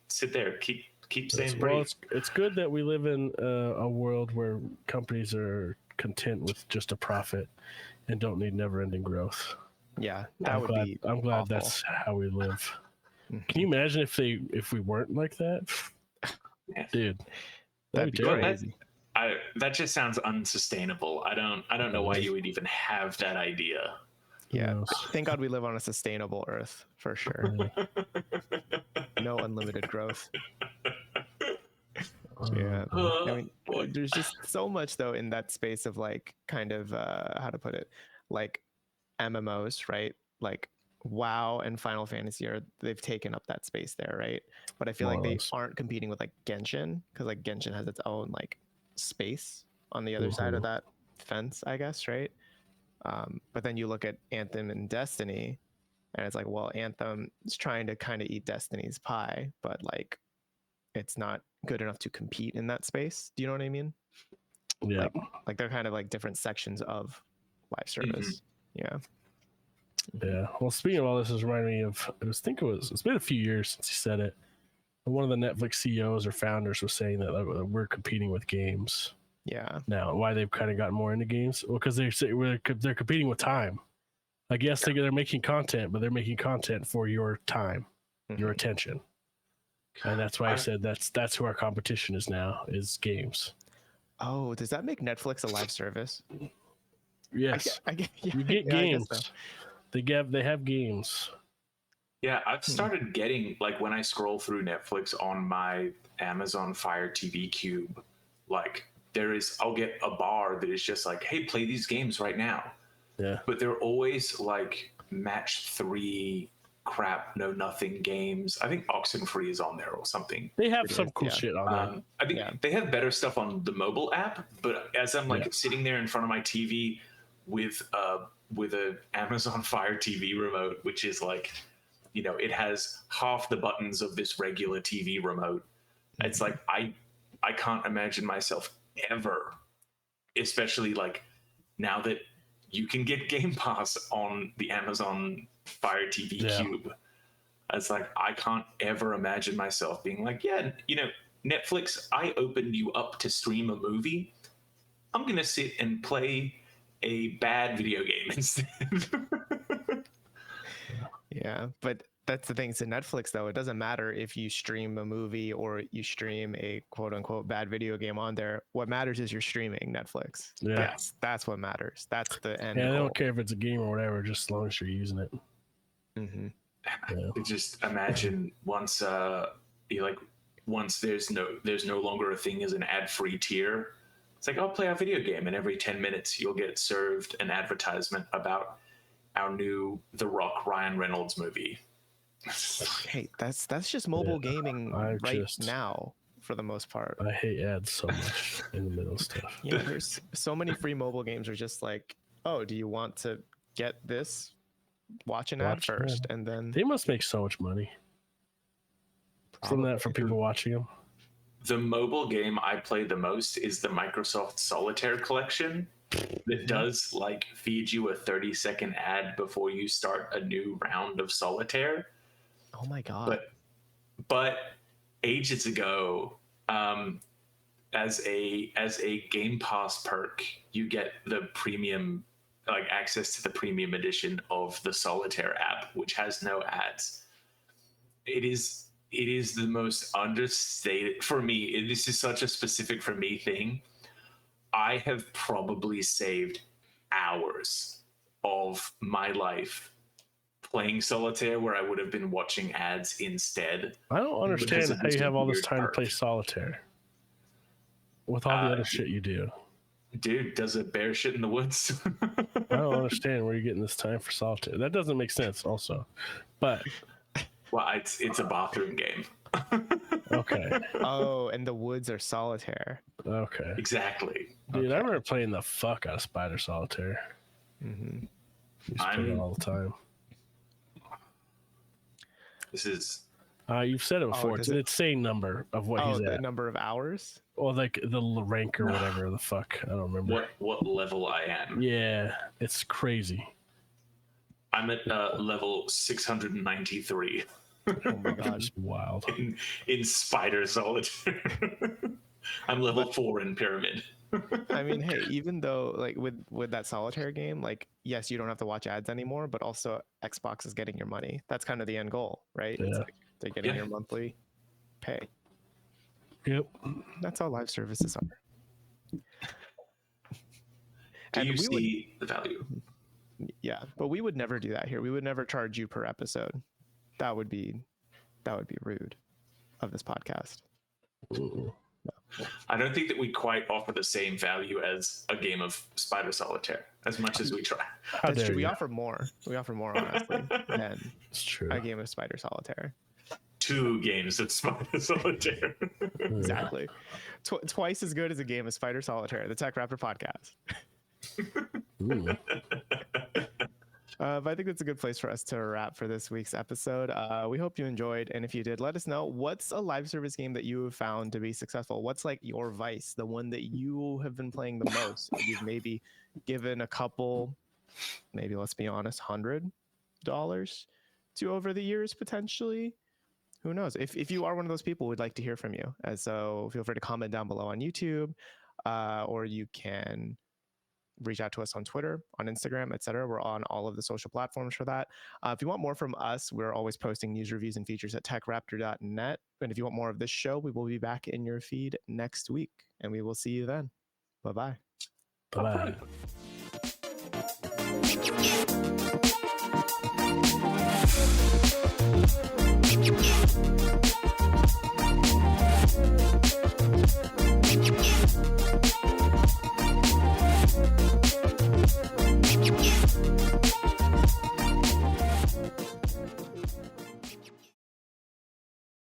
sit there, keep staying brave. Well, it's good that we live in a world where companies are content with just a profit and don't need never-ending growth. Yeah, I'm glad awful. that's how we live. Can you imagine if we weren't like that? Dude, that'd be crazy. That just sounds unsustainable. I don't know why you would even have that idea. Yeah, thank God we live on a sustainable Earth for sure. No unlimited growth. Yeah, I mean, there's just so much though in that space of like kind of how to put it, like MMOs, right? Like WoW and Final Fantasy they've taken up that space there, right? But I feel like they aren't competing with like Genshin because like Genshin has its own like space on the other side of that fence, I guess, right? But then you look at Anthem and Destiny, and it's like, well, Anthem is trying to kind of eat Destiny's pie, but like it's not good enough to compete in that space. Do you know what I mean? Yeah. Like they're kind of like different sections of live service. Yeah. Yeah. Well, speaking of all this, reminding me of, it's been a few years since he said it. But one of the Netflix CEOs or founders was saying that we're competing with games. Yeah. Now, why they've kind of gotten more into games? Well, because they're competing with time. Like, yes, they're making content, but they're making content for your time, your attention. And that's why I said that's who our competition is now, is games. Oh, does that make Netflix a live service? Yes. You get games. They have games. Yeah, I've started getting, like, when I scroll through Netflix on my Amazon Fire TV Cube, like, I'll get a bar that is just like, hey, play these games right now. Yeah. But they're always like match 3 crap, no nothing games. I think Oxenfree is on there or something. They have some cool shit on there. I think they have better stuff on the mobile app, but as I'm like sitting there in front of my TV with a Amazon Fire TV remote, which is like, you know, it has half the buttons of this regular TV remote. It's like I can't imagine myself ever, especially like now that you can get Game Pass on the Amazon Fire TV Cube. It's like I can't ever imagine myself being like, yeah, you know, Netflix, I opened you up to stream a movie. I'm going to sit and play a bad video game instead. Yeah, but that's the thing. To Netflix, though, it doesn't matter if you stream a movie or you stream a quote unquote bad video game on there. What matters is you're streaming Netflix. Yeah. That's what matters. That's the end. Yeah, I don't care if it's a game or whatever, just as long as you're using it. Just imagine once there's no longer a thing as an ad-free tier. It's like, I'll play a video game, and every 10 minutes you'll get served an advertisement about our new The Rock Ryan Reynolds movie. Hey, that's just mobile gaming now for the most part. I hate ads so much in the middle of stuff. Yeah, there's so many free mobile games are just like, oh, do you want to get this? Watch an ad first, and then they must make so much money from that, from people watching them. The mobile game I play the most is the Microsoft Solitaire collection that does like feed you a 30-second ad before you start a new round of Solitaire. Oh my god. But ages ago, as a Game Pass perk, you get the premium, like access to the premium edition of the Solitaire app, which has no ads. It is the most understated for me. This is such a specific for me thing. I have probably saved hours of my life playing solitaire where I would have been watching ads instead. I don't understand of how you this have all this weird time to play perk. solitaire with all the other shit you do. Dude, does a bear shit in the woods? I don't understand where you're getting this time for solitaire. That doesn't make sense also. But Well, it's a bathroom game. okay. Oh, and the woods are solitaire. Okay. Exactly. Dude, I Okay. remember playing the fuck out of Spider Solitaire. Mm-hmm. Used to play it all the time. This is You've said it before. It's does an it- insane number of what Oh, he's the at. number of hours? Or like the rank or whatever the fuck. I don't remember. what level I am. Yeah, it's crazy. I'm at level 693 Oh my god. It's wild. in Spider Solitaire. I'm level 4 in Pyramid. I mean, hey, even though like with that solitaire game, like yes, you don't have to watch ads anymore, but also Xbox is getting your money. That's kind of the end goal, right? It's Yeah. like they're getting Yeah. your monthly pay. Yep. That's all live services are. Do And you we would- see the value? Yeah, but we would never do that here. We would never charge you per episode. That would be rude of this podcast. Ooh. I don't think that we quite offer the same value as a game of Spider Solitaire, as much as we try. How That's dare true. We you. offer more. We offer more honestly than It's true. a game of Spider Solitaire. 2 games of Spider Solitaire. Exactly. Twice as good as a game of Spider Solitaire, the TechRaptor Podcast. Ooh. But I think that's a good place for us to wrap for this week's episode. We hope you enjoyed. And if you did, let us know what's a live service game that you have found to be successful. What's like your vice, the one that you have been playing the most? You've maybe given a couple, maybe let's be honest, $100 to over the years potentially. Who knows? If you are one of those people, we'd like to hear from you. And so feel free to comment down below on YouTube, or you can reach out to us on Twitter, on Instagram, etc. We're on all of the social platforms for that. If you want more from us, we're always posting news, reviews, and features at techraptor.net. And if you want more of this show, we will be back in your feed next week. And we will see you then. Bye-bye. Bye-bye.